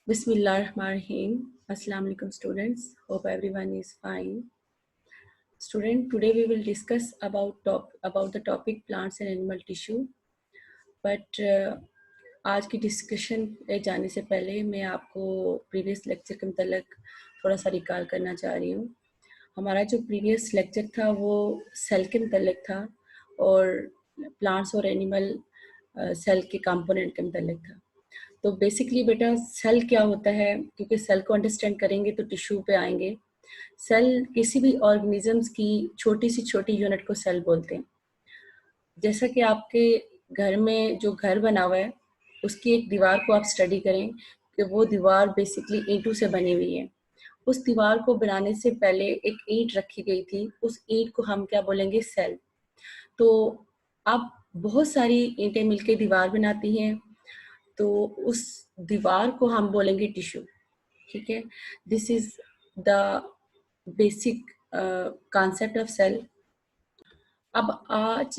Bismillahirrahmanirrahim. Assalamu alaikum students. Hope everyone is fine. Student, today we will discuss about the topic plants and animal tissue. But आज की discussion पे जाने से पहले मैं आपको प्रीवियस लेक्चर के मतलब थोड़ा सा रिकॉल करना चाह रही हूँ। हमारा जो प्रीवियस लेक्चर था वो सेल के मतलब था और प्लांट्स और एनिमल सेल के कंपोनेंट के मतलब था। तो बेसिकली बेटा सेल क्या होता है, क्योंकि सेल को अंडरस्टैंड करेंगे तो टिश्यू पे आएंगे। सेल किसी भी ऑर्गेनिजम्स की छोटी सी छोटी यूनिट को सेल बोलते हैं। जैसा कि आपके घर में जो घर बना हुआ है उसकी एक दीवार को आप स्टडी करें कि वो दीवार बेसिकली ईंटों से बनी हुई है। उस दीवार को बनाने से पहले एक ईंट रखी गई थी, उस ईंट को हम क्या बोलेंगे, सेल। तो अब बहुत सारी ईंटें मिलकर दीवार बनाती हैं, तो उस दीवार को हम बोलेंगे टिश्यू। ठीक है, this is the basic concept of cell. अब आज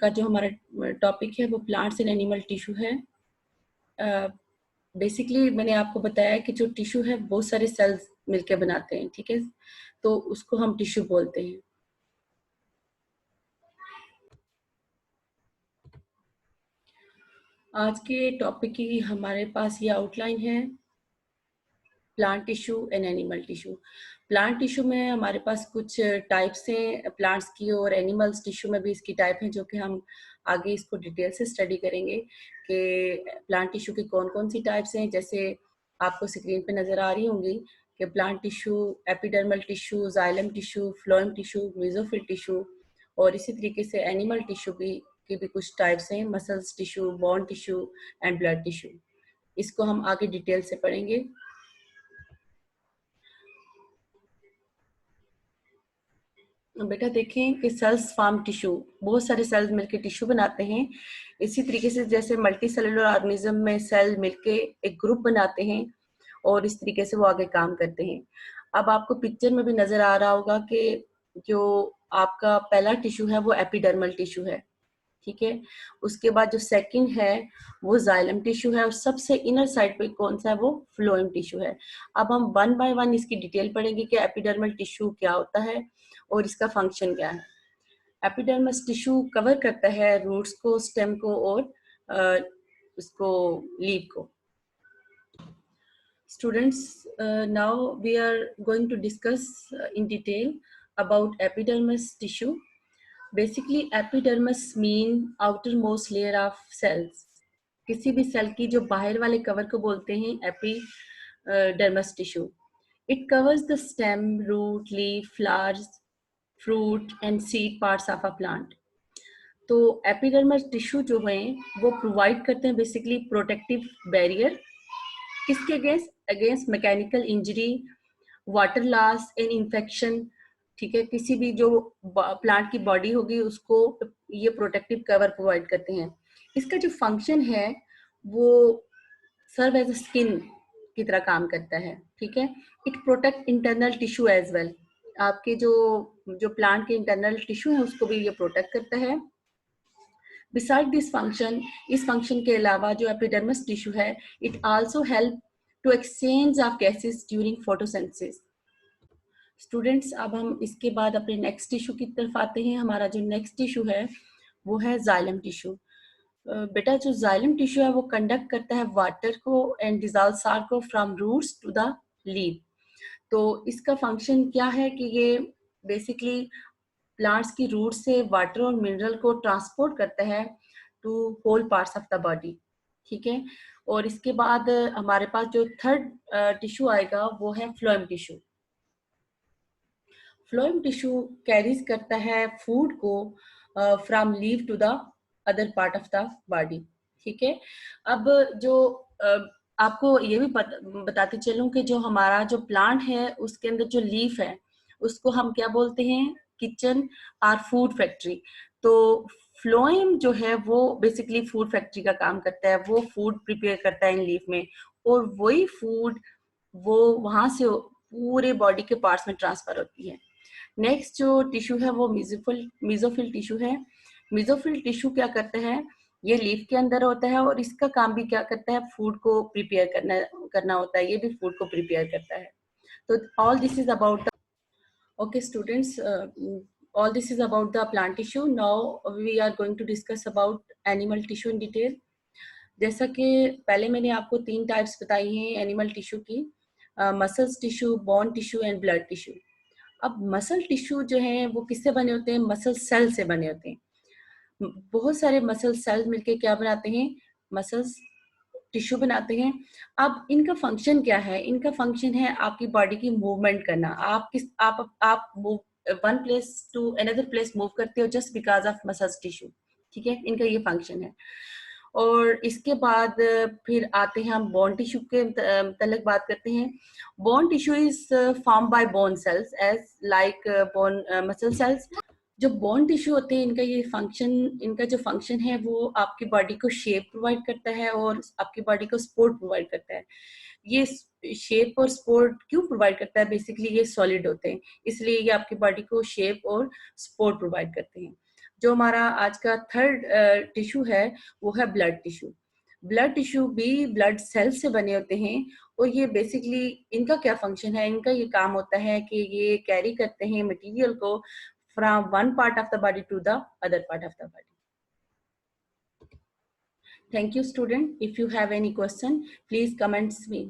का जो हमारा टॉपिक है वो प्लांट्स एंड एनिमल टिश्यू है। बेसिकली मैंने आपको बताया कि जो टिश्यू है बहुत सारे सेल्स मिलकर बनाते हैं, ठीक है, तो उसको हम टिश्यू बोलते हैं। आज के टॉपिक की हमारे पास ये आउटलाइन है, plant tissue and animal tissue. Plant tissue में हमारे पास कुछ टाइप्स हैं प्लांट्स की, और एनिमल्स टिश्यू में भी इसकी टाइप हैं, जो कि हम आगे इसको डिटेल से स्टडी करेंगे कि प्लांट टिश्यू की कौन कौन सी टाइप्स हैं। जैसे आपको स्क्रीन पे नजर आ रही होंगी कि plant tissue, epidermal tissue, xylem tissue, phloem tissue, mesophyll tissue, और इसी तरीके से एनिमल टिश्यू की भी कुछ टाइप्स हैं, muscles tissue, bone tissue and blood tissue. इसको हम आगे डिटेल से पढ़ेंगे। बेटा देखें कि सेल्स फॉर्म टिश्यू, बहुत सारे सेल्स मिलकर टिश्यू बनाते हैं। इसी तरीके से जैसे मल्टी सेलुलर ऑर्गेनिज्म में सेल मिलके एक ग्रुप बनाते हैं और इस तरीके से वो आगे काम करते हैं। अब आपको पिक्चर में भी नजर आ रहा होगा कि जो आपका पहला टिश्यू है वो एपिडर्मल टिश्यू है, ठीक है। उसके बाद जो सेकंड है वो जाइलम टिश्यू है, और सबसे इनर साइड पे कौन सा है, वो फ्लोएम टिश्यू है। अब हम वन बाय वन इसकी डिटेल पढ़ेंगे कि एपिडर्मल टिश्यू क्या होता है और इसका फंक्शन क्या है। एपिडर्मस टिश्यू कवर करता है रूट्स को, स्टेम को और उसको लीफ को। Students, now we are going to discuss in detail about epidermis tissue. Basically epidermis mean outermost layer of cells. किसी भी सेल की जो बाहर वाले कवर को बोलते हैं epidermis tissue. It covers the stem, root, leaf, flowers, fruit and seed parts of a plant. तो एपिडर्मस टिश्यू जो है वो प्रोवाइड करते हैं बेसिकली प्रोटेक्टिव बैरियर, किसके against, against mechanical injury, water loss and infection. ठीक है, किसी भी जो प्लांट की बॉडी होगी उसको ये प्रोटेक्टिव कवर प्रोवाइड करते हैं। इसका जो फंक्शन है वो सर्व एज अ स्किन की तरह काम करता है, ठीक है। It protect internal tissue as well. आपके जो जो प्लांट के इंटरनल टिश्यू है उसको भी ये प्रोटेक्ट करता है। बिसाइड दिस फंक्शन, इस फंक्शन के अलावा जो एपिडर्मस टिश्यू है, it also help to exchange of gases during photosynthesis. Students, अब हम इसके बाद अपने नेक्स्ट टिश्यू की तरफ आते हैं। हमारा जो नेक्स्ट टिश्यू है वो है जाइलम टिश्यू। बेटा जो जाइलम टिश्यू है वो कंडक्ट करता है वाटर को एंड डिजॉल्व सार को from roots to the leaf. तो इसका फंक्शन क्या है कि ये बेसिकली प्लांट्स की रूट से वाटर और मिनरल को ट्रांसपोर्ट करता है to whole parts of the body, ठीक है। और इसके बाद हमारे पास जो थर्ड टिश्यू आएगा वो है phloem tissue. Phloem tissue carries करता है फूड को from leaf to the other part of the body, ठीक है। अब जो आपको ये भी बताते चलूं कि जो हमारा जो प्लांट है उसके अंदर जो लीफ है उसको हम क्या बोलते हैं, किचन और फूड फैक्ट्री। तो फ्लोएम जो है वो बेसिकली फूड फैक्ट्री का काम करता है, वो फूड प्रिपेयर करता है इन लीफ में, और वही फूड वो वहां से पूरे बॉडी के पार्ट्स में ट्रांसफर होती है। नेक्स्ट जो टिश्यू है वो मेसोफिल टिश्यू है। मेसोफिल टिश्यू क्या करता है, ये लीफ के अंदर होता है और इसका काम भी क्या करता है, फूड को प्रिपेयर करना है, करना होता है, ये भी फूड को प्रिपेयर करता है. तो all this is about. Okay, students, all this is about the plant tissue. Now we are going to discuss about animal tissue in detail. जैसा कि पहले मैंने आपको 3 टाइप्स बताई हैं एनिमल टिश्यू की, muscles tissue, bone tissue and blood tissue. अब muscle tissue जो है वो किससे बने होते हैं? मसल सेल से बने होते हैं. बहुत सारे मसल सेल मिलके क्या बनाते हैं? मसल्स टिश्यू बनाते हैं. अब इनका फंक्शन क्या है? इनका फंक्शन है आपकी बॉडी की मूवमेंट करना. आप move one place to another place move करते हो just because of muscles tissue. ठीक है, इनका ये फंक्शन है. और इसके बाद फिर आते हैं हम बोन टिश्यू के तलक बात करते हैं. Bone tissue is form by bone cells as like bone muscle cells. जो बोन टिश्यू होते हैं इनका ये फंक्शन, इनका जो फंक्शन है वो आपकी बॉडी को शेप प्रोवाइड करता है और आपकी बॉडी को सपोर्ट प्रोवाइड करता है. ये शेप और सपोर्ट क्यों प्रोवाइड करता है? बेसिकली ये सॉलिड होते हैं, इसलिए ये आपकी बॉडी को शेप और सपोर्ट प्रोवाइड करते हैं. जो हमारा आज का थर्ड टिश्यू है वो है ब्लड टिश्यू. ब्लड टिश्यू भी ब्लड सेल से बने होते हैं और ये बेसिकली इनका क्या फंक्शन है? इनका ये काम होता है कि ये कैरी करते हैं मटेरियल को from one part of the body to the other part of the body. Thank you, student. If you have any question, please comments me.